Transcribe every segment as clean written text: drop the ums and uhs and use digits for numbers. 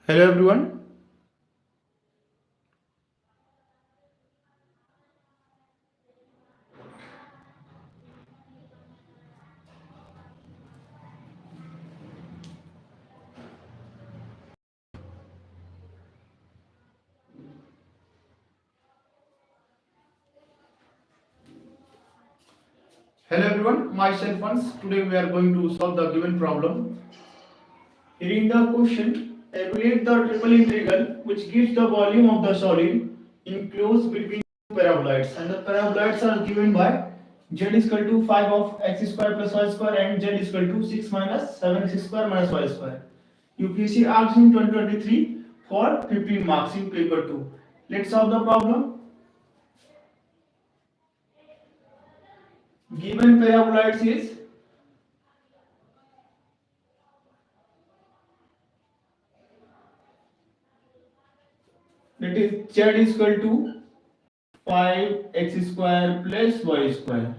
Hello everyone. Hello everyone. Myself once. Today we are going to solve the given problem. Here in the question, evaluate the triple integral which gives the volume of the solid enclosed between two paraboloids, and the paraboloids are given by z is equal to 5 of x square plus y square and z is equal to 6 minus 7x square minus y square. UPSC asked in 2023 for 15 marks in paper 2. Let's solve the problem. Given paraboloids is that is z is equal to 5x square plus y square,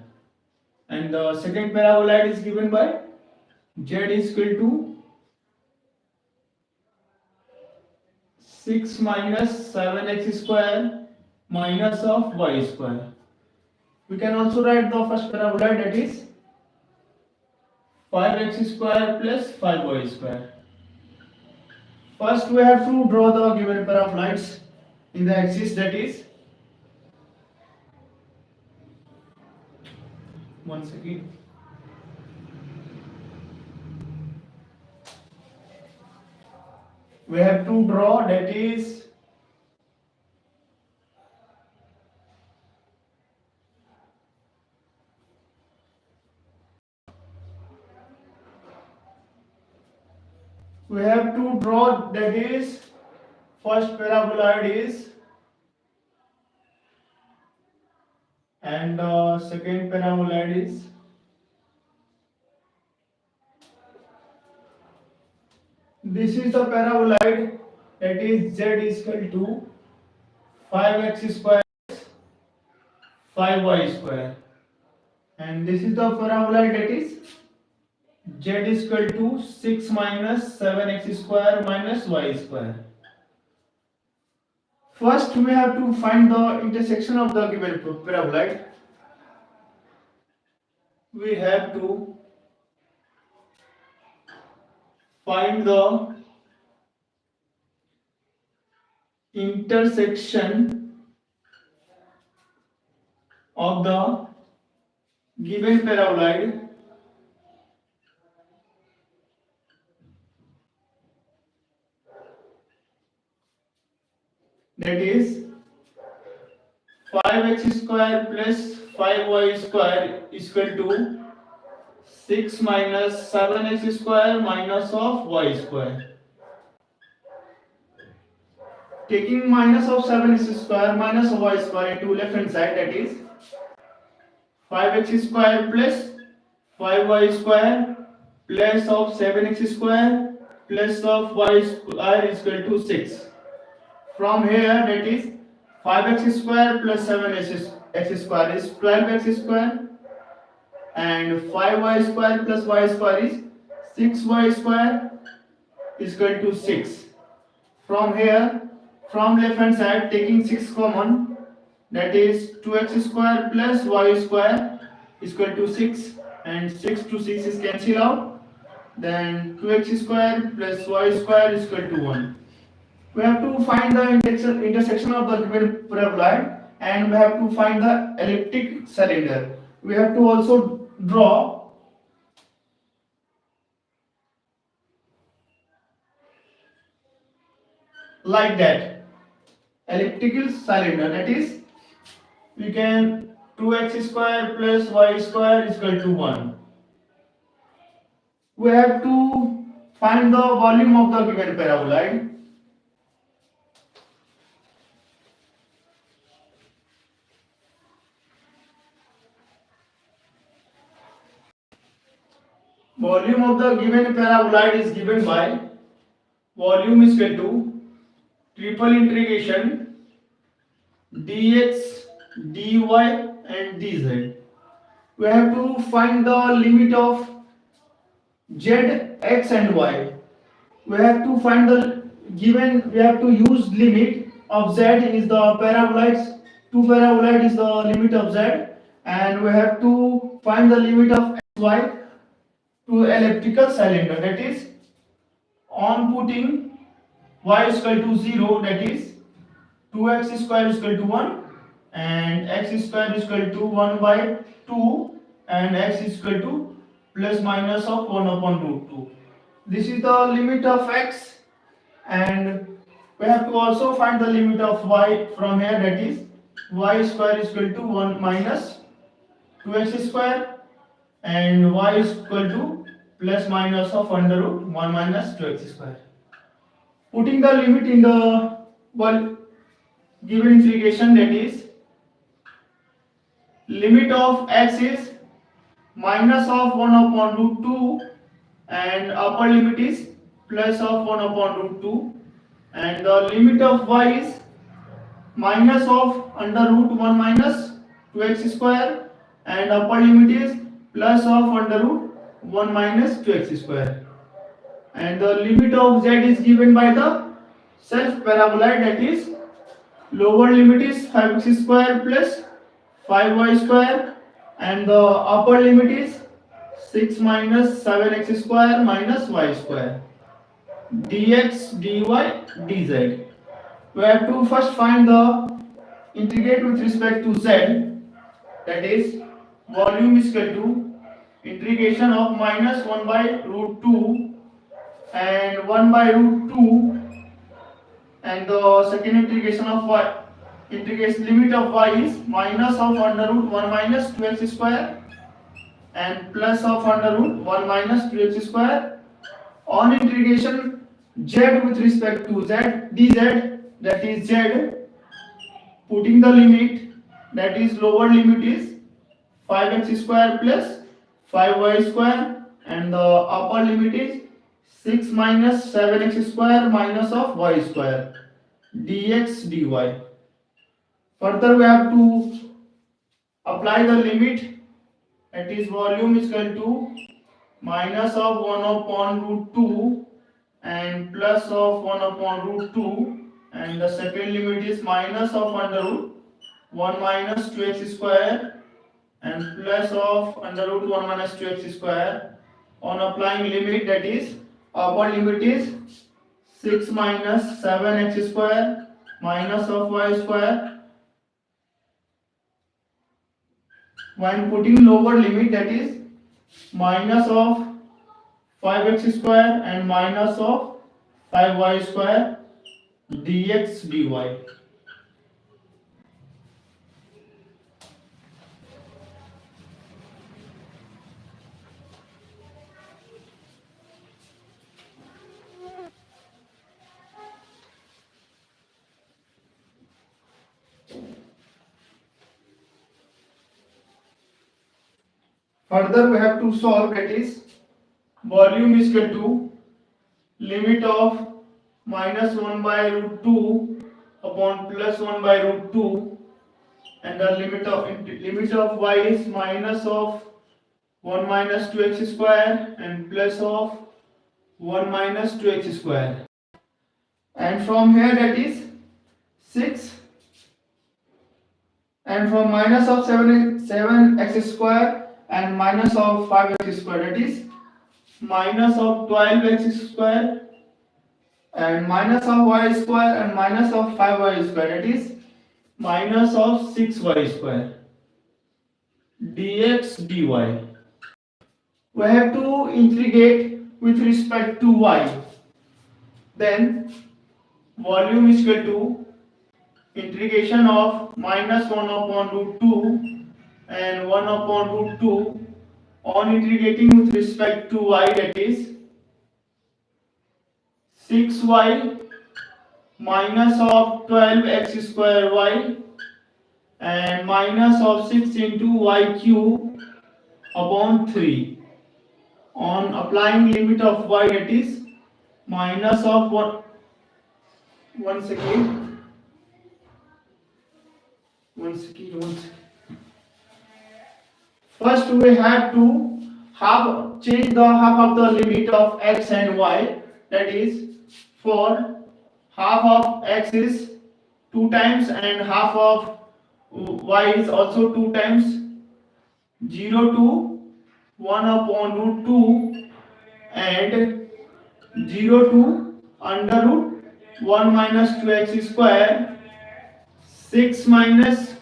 and the second paraboloid is given by z is equal to 6 minus 7x square minus of y square. We can also write the first paraboloid, that is 5x square plus 5y square. First we have to draw the given paraboloids in the axis, that is once again we have to draw, that is first paraboloid is, and the second paraboloid is, this is the paraboloid, that is z is equal to 5x square 5y square, and this is the paraboloid, that is z is equal to 6 minus 7x square minus y square. First we have to find the intersection of the given paraboloid. We have to find the intersection of the given paraboloid, that is 5x square plus 5y square is equal to 6 minus 7x square minus of y square. Taking minus of 7x square minus of y square into left hand side, that is 5x square plus 5y square plus of 7x square plus of y square is equal to 6. From here, that is 5x square plus 7x square is 12x square, and 5y square plus y square is 6y square is equal to 6. From here, from left hand side, taking 6 common, that is 2x square plus y square is equal to 6, and 6 to 6 is cancelled out, then 2x square plus y square is equal to 1. We have to find the intersection of the given paraboloid, and we have to find the elliptic cylinder. We have to also draw like that elliptical cylinder, that is we can 2x square plus y square is equal to 1. We have to find the volume of the given paraboloid. Volume of the given paraboloid is given by volume is equal to triple integration dx, dy and dz. We have to find the limit of z, x and y. We have to find the given we have to use limit of z is the paraboloids, 2 paraboloid is the limit of z, and we have to find the limit of xy to elliptical cylinder, that is on putting y is equal to 0, that is 2x square is equal to 1 and x square is equal to 1 by 2 and x is equal to plus minus of 1 upon root 2. This is the limit of x, and we have to also find the limit of y from here, that is y square is equal to 1 minus 2x square and y is equal to plus minus of under root 1 minus 2x square. Putting the limit in the given integration, that is limit of x is minus of 1 upon root 2 and upper limit is plus of 1 upon root 2, and the limit of y is minus of under root 1 minus 2x square and upper limit is plus of under root 1 minus 2x square, and the limit of z is given by the self paraboloid, that is lower limit is 5x square plus 5y square and the upper limit is 6 minus 7x square minus y square dx dy dz. We have to first find the integrate with respect to z, that is volume is equal to integration of minus 1 by root 2 and 1 by root 2, and the second integration of y, integration limit of y is minus of under root 1 minus 2x square and plus of under root 1 minus 2x square on integration z with respect to z dz, that is z, putting the limit, that is lower limit is 5x square plus 5y square and the upper limit is 6 minus 7x square minus of y square dx dy. Further we have to apply the limit, that is volume is equal to minus of 1 upon root 2 and plus of 1 upon root 2, and the second limit is minus of under root 1 minus 2x square and plus of under root 1 minus 2x square on applying limit, that is upper limit is 6 minus 7x square minus of y square, when putting lower limit, that is minus of 5x square and minus of 5y square dx dy. Further we have to solve, that is volume is equal to limit of minus 1 by root 2 upon plus 1 by root 2, and the limit of y is minus of 1 minus 2x square and plus of 1 minus 2x square, and from here that is 6, and from minus of 7x square and minus of 5x square, that is minus of 12x square and minus of y square and minus of 5y square, that is minus of 6y square dx dy. We have to integrate with respect to y, then volume is equal to integration of minus 1 upon root 2 and 1 upon root 2 on integrating with respect to y, that is 6y minus of 12x square y and minus of 6 into y cube upon 3 on applying limit of y, that is minus of 1 second. First we have to change the half of the limit of x and y, that is for half of x is 2 times and half of y is also 2 times. 0 to 1 upon root 2 and 0 to under root 1 minus 2x square, 6 minus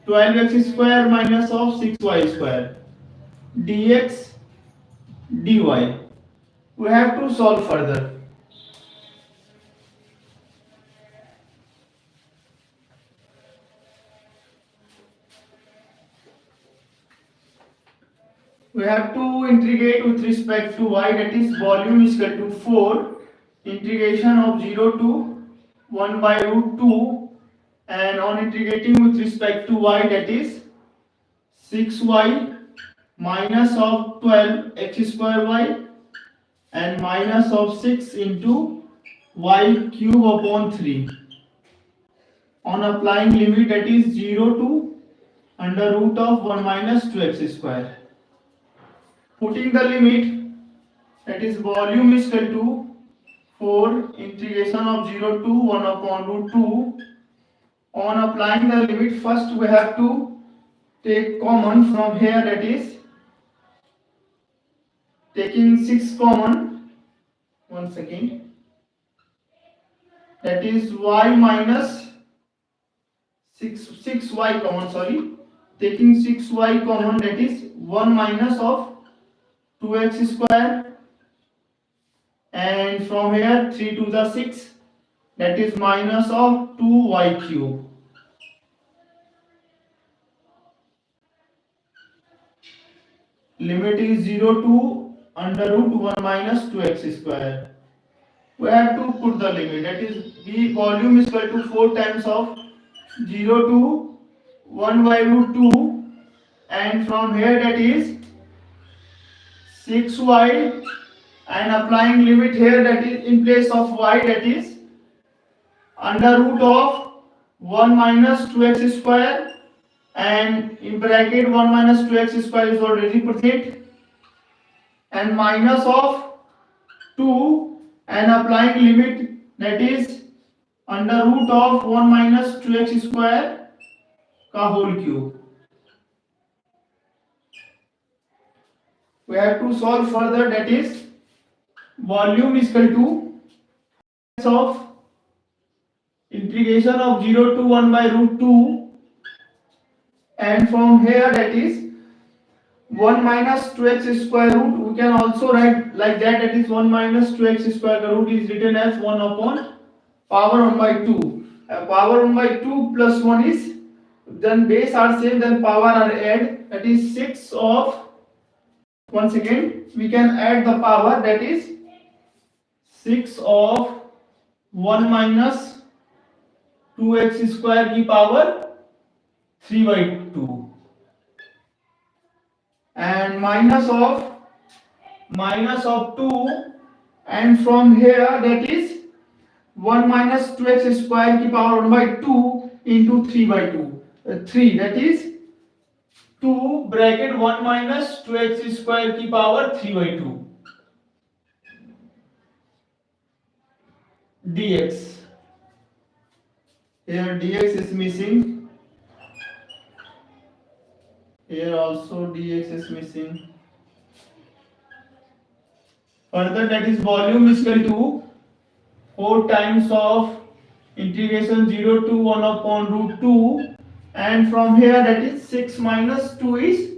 12x square minus of 6y square dx dy. We have to solve further. We have to integrate with respect to y, that is volume is equal to 4 integration of 0 to 1 by root 2, and on integrating with respect to y, that is 6y minus of 12 x square y and minus of 6 into y cube upon 3. On applying limit, that is 0 to under root of 1 minus 2x square. Putting the limit, that is volume is equal to 4 integration of 0 to 1 upon root 2. On applying the limit, first we have to take common from here, that is taking 6 common, 1 second, that is y minus 6y common, sorry, taking 6y common, that is 1 minus of 2x square, and from here 3 to the 6, that is minus of 2y cube. Limit is 0 to under root 1 minus 2x square. We have to put the limit, that is the volume is equal to 4 times of 0 to 1 by root 2, and from here that is 6y, and applying limit here, that is in place of y, that is under root of 1 minus 2x square, and in bracket 1 minus 2x square is already present, and minus of 2, and applying limit, that is under root of 1 minus 2x square ka whole cube. We have to solve further, that is volume is equal to of integration of 0 to 1 by root 2, and from here that is 1 minus 2x square root, we can also write like that, that is 1 minus 2x square root is written as 1 upon power 1 by 2. Power 1 by 2 plus 1 is, then base are same, then power are add, that is 6 of, once again we can add the power, that is 6 of 1 minus 2x square की power 3 by 2, and minus of 2, and from here that is 1 minus 2x square की power 1 by 2 into 3 by 2, 3, that is 2 bracket 1 minus 2x square की power 3 by 2 dx. Here dx is missing, here also dx is missing. Further, that is volume is equal to 4 times of integration 0 to 1 upon root 2, and from here that is 6 minus 2 is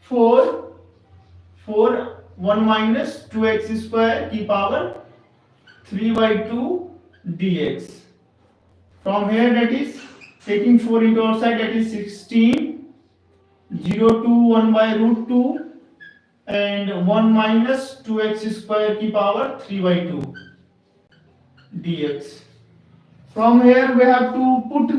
4, 1 minus 2x square की power 3 by 2 dx. From here that is taking 4 into outside, that is 16, 0 to 1 by root 2, and 1 minus 2x square की power 3 by 2 dx. From here we have to put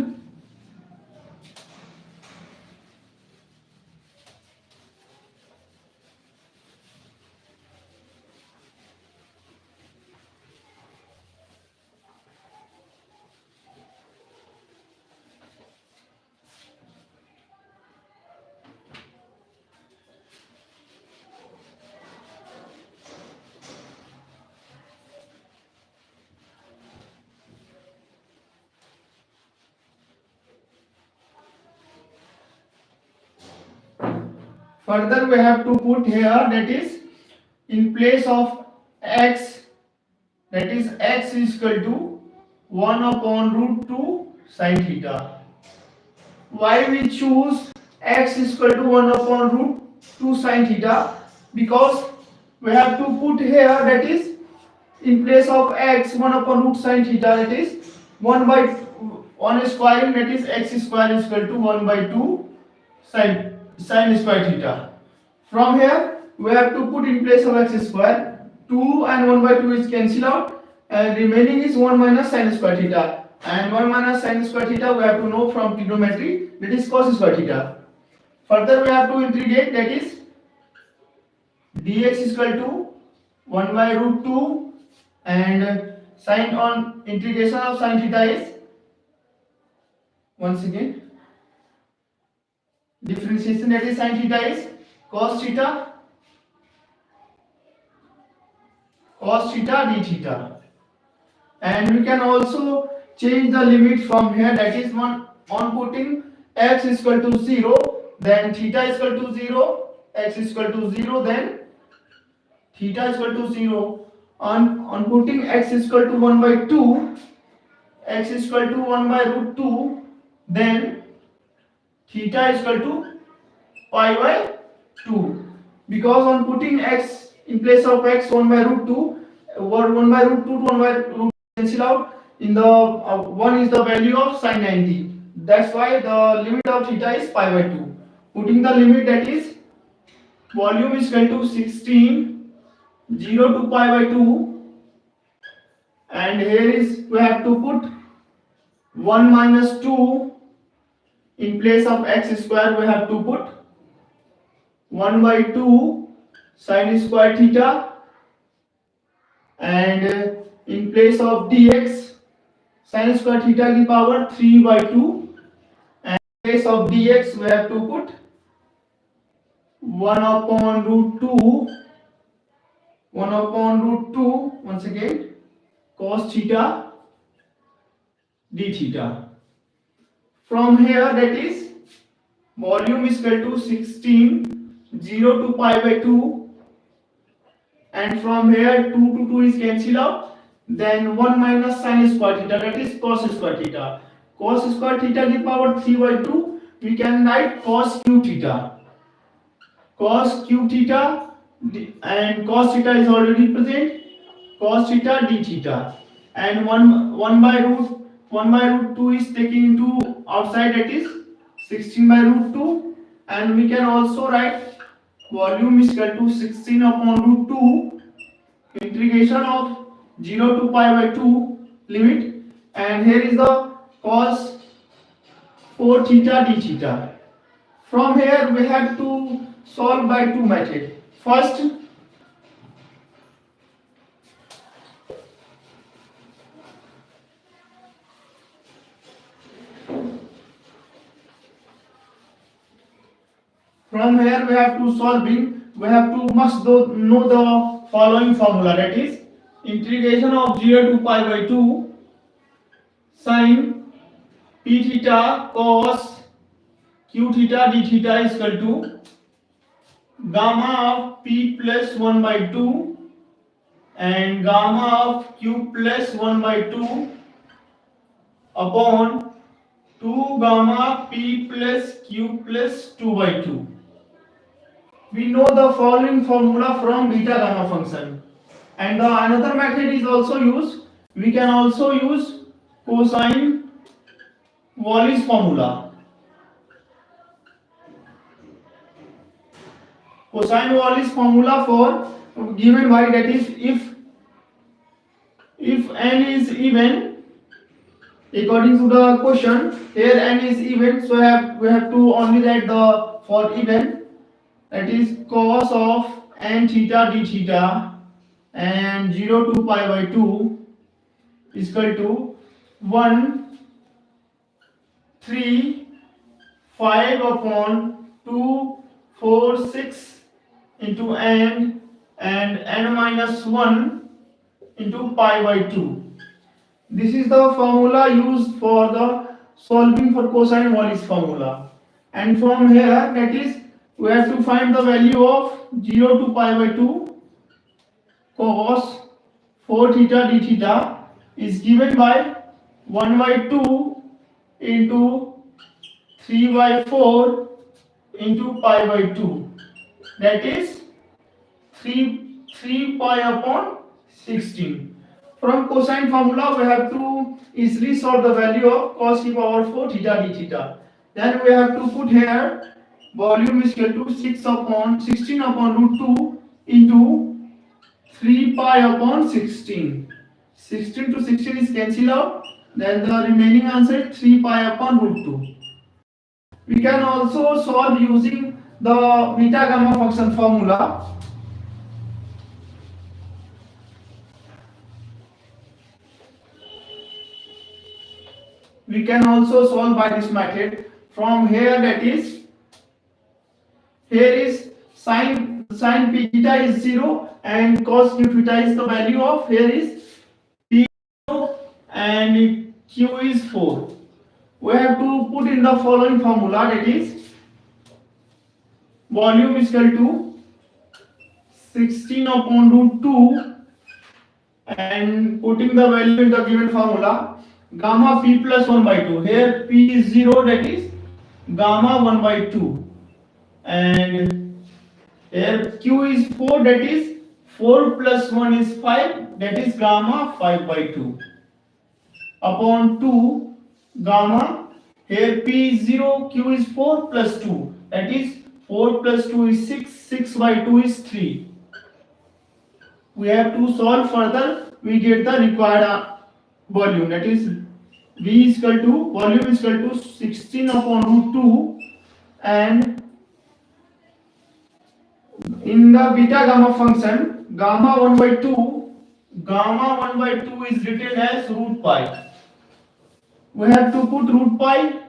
Further we have to put here, that is in place of x, that is x is equal to 1 upon root 2 sin theta. Why we choose x is equal to 1 upon root 2 sin theta? Because we have to put here, that is in place of x 1 upon root sin theta, that is 1 by 1 square, that is x square is equal to 1 by 2 sin square theta. From here we have to put in place of x square, 2 and 1 by 2 is cancelled out, and remaining is 1 minus sin square theta, and 1 minus sin square theta we have to know from trigonometry, that is cos square theta. Further we have to integrate, that is dx is equal to 1 by root 2, and sin on integration of sin theta is, once again differentiation, that is sin theta is cos theta d theta. And we can also change the limit from here, that is on putting x is equal to 0, then theta is equal to 0, x is equal to 0, then theta is equal to 0. On putting x is equal to 1 by 2, x is equal to 1 by root 2, then theta is equal to pi by 2. Because on putting x in place of x 1 by root 2, 1 by root 2 to 1 by root cancel out, in the 1 is the value of sin 90. That's why the limit of theta is pi by 2. Putting the limit, that is volume is equal to 16, 0 to pi by 2, and here is we have to put 1 minus 2, in place of x square we have to put 1 by 2 sin square theta, and in place of dx sin square theta की power 3 by 2, and in place of dx we have to put 1 upon root 2, once again cos theta d theta. From here, that is volume is equal to 16, 0 to pi by 2, and from here 2 to 2 is cancelled out, then 1 minus sin square theta, that is cos square theta. Cos square theta की power 3 by 2, we can write cos q theta. Cos q theta, and cos theta is already present, cos theta d theta, and 1 by root 2 is taken into outside, that is 16 by root 2, and we can also write volume is equal to 16 upon root 2 integration of 0 to pi by 2 limit, and here is the cos 4 theta d theta. From here we have to solve by two methods. First, from here we have to solving, we have to must know the following formula, that is integration of 0 to pi by 2 sin p theta cos q theta d theta is equal to gamma of p plus 1 by 2 and gamma of q plus 1 by 2 upon 2 gamma p plus q plus 2 by 2. We know the following formula from beta gamma function, and the another method is also used. We can also use cosine Wallis formula. Cosine Wallis formula for given y, that is if n is even, according to the question here n is even, so we have to only write the for even, that is cos of n theta d theta and 0 to pi by 2 is equal to 1 3 5 upon 2 4 6 into n and n minus 1 into pi by 2. This is the formula used for the solving for cosine Wallis formula, and from here, that is We have to find the value of 0 to pi by 2 cos 4 theta d theta is given by 1 by 2 into 3 by 4 into pi by 2, that is 3 pi upon 16. From cosine formula we have to easily solve the value of cos e power 4 theta d theta. Then we have to put here volume is equal to 6 upon 16 upon root 2 into 3 pi upon 16. 16 to 16 is cancelled out. Then the remaining answer is 3 pi upon root 2. We can also solve using the beta gamma function formula. We can also solve by this method. From here, that is, here is sin p theta is 0 and cos q theta is the value of, here is p 0 and q is 4. We have to put in the following formula, that is volume is equal to 16 upon root 2 and putting the value in the given formula, gamma p plus 1 by 2. Here p is 0, that is gamma 1 by 2, and here q is 4, that is 4 plus 1 is 5, that is gamma 5 by 2 upon 2 gamma, here p is 0, q is 4 plus 2, that is 4 plus 2 is 6, 6 by 2 is 3. We have to solve further, we get the required volume, that is v is equal to, volume is equal to 16 upon root 2, and in the beta gamma function, gamma 1 by 2, gamma 1 by 2 is written as root pi. We have to put root pi,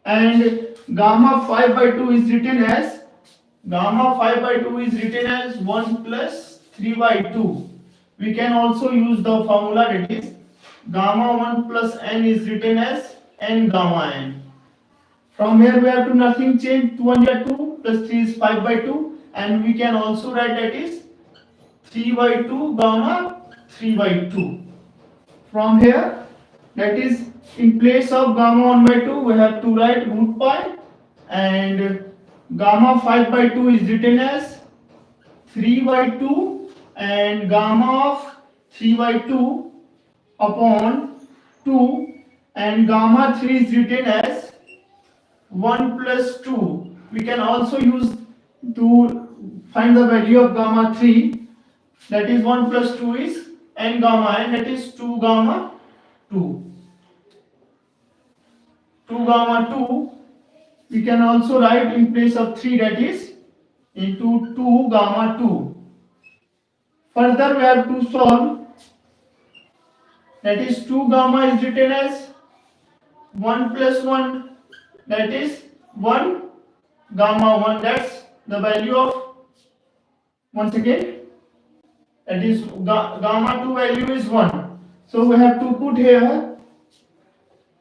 and gamma 5 by 2 is written as, gamma 5 by 2 is written as 1 plus 3 by 2. We can also use the formula, that is gamma 1 plus n is written as n gamma n. From here we have to nothing change, 2 1 are 2 plus 3 is 5 by 2, and we can also write that is 3 by 2 gamma 3 by 2. From here, that is in place of gamma 1 by 2 we have to write root pi, and gamma 5 by 2 is written as 3 by 2, and gamma of 3 by 2 upon 2, and gamma 3 is written as 1 plus 2. We can also use to find the value of gamma 3, that is 1 plus 2 is n gamma n, that is 2 gamma 2. 2 gamma 2 we can also write in place of 3, that is into 2 gamma 2. Further we have to solve, that is 2 gamma is written as 1 plus 1, that is 1 gamma 1, that's the value of, once again, that is gamma 2 value is 1. So we have to put here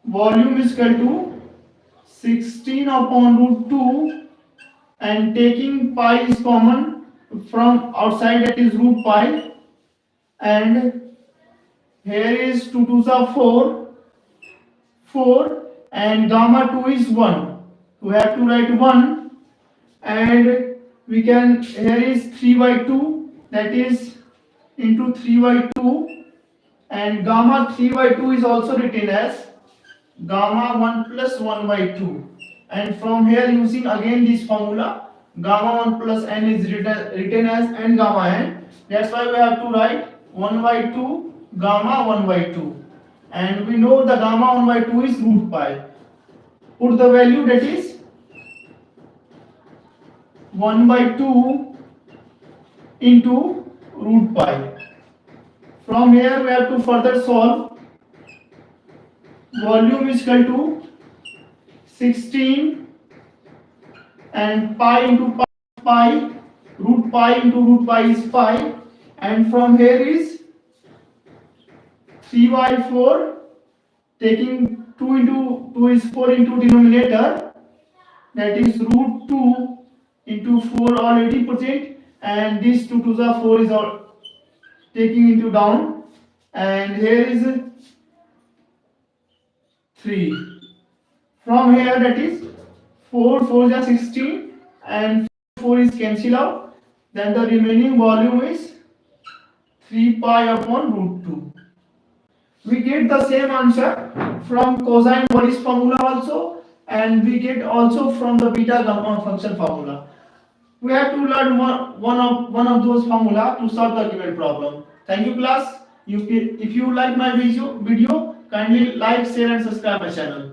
volume is equal to 16 upon root 2, and taking pi is common from outside, that is root pi, and here is 2 2s are 4, and gamma 2 is 1. We have to write 1, and we can, here is 3 by 2, that is into 3 by 2, and gamma 3 by 2 is also written as gamma 1 plus 1 by 2, and from here using again this formula, gamma 1 plus n is written as n gamma n, that's why we have to write 1 by 2 gamma 1 by 2, and we know the gamma 1 by 2 is root pi. Put the value, that is 1 by 2 into root pi. From here we have to further solve. Volume is equal to 16 and pi into pi, root pi into root pi is pi, and from here is 3 by 4, taking 2 into 2 is 4 into denominator, that is root 2 into 4 or 80%, and this 2 to the 4 is all taking into down, and here is 3. From here, that is 4 4 is 16, and 4 is cancel out, then the remaining volume is 3 pi upon root 2. We get the same answer from cosine Wallis formula also, and we get also from the beta gamma function formula. We have to learn one of those formula to solve the given problem. Thank you, class. If you like my video, kindly like, share and subscribe my channel.